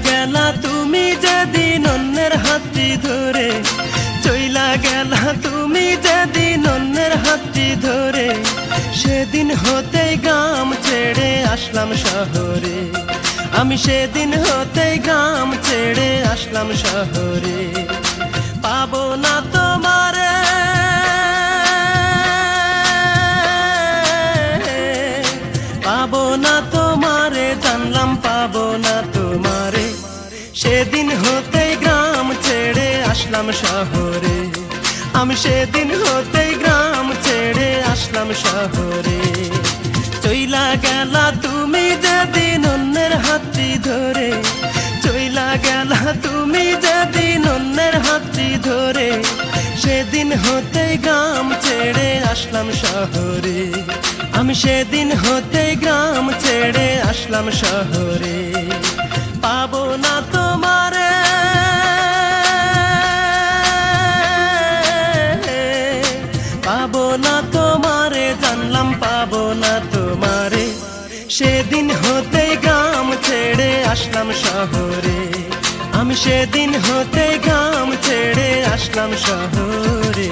গেলা তুমি যেদিন অন্যের হাতটি ধরে, চইলা গেলা তুমি যেদিন অন্যের হাতটি ধরে, সেদিন হতেই গ্রাম ছেড়ে আসলাম শহরে। আমি সেদিন হতেই গ্রাম ছেড়ে আসলাম শহরে। পাবো না তোমারে, পাবো না তোমারে, জানলাম পাবো না তোমারে। সেদিন হতেই গ্রাম ছেড়ে আসলাম শহরে। আমি সেদিন হতেই গ্রাম ছেড়ে আসলাম শহরে। চইলা গেলা তুমি যেদিন অন্যের হাতটি ধরে, চইলা গেলা তুমি যেদিন অন্যের হাতটি ধরে, সেদিন হতেই গ্রাম ছেড়ে আসলাম শহরে। আমি সেদিন হতেই গ্রাম ছেড়ে আসলাম শহরে। পাবো না তোমারে, পাবো না তোমারে, জানলাম পাবো না তোমারে। সেদিন হতেই গ্রাম ছেড়ে আসলাম শহরে। আমি সেদিন হতেই গ্রাম ছেড়ে আসলাম শহরে।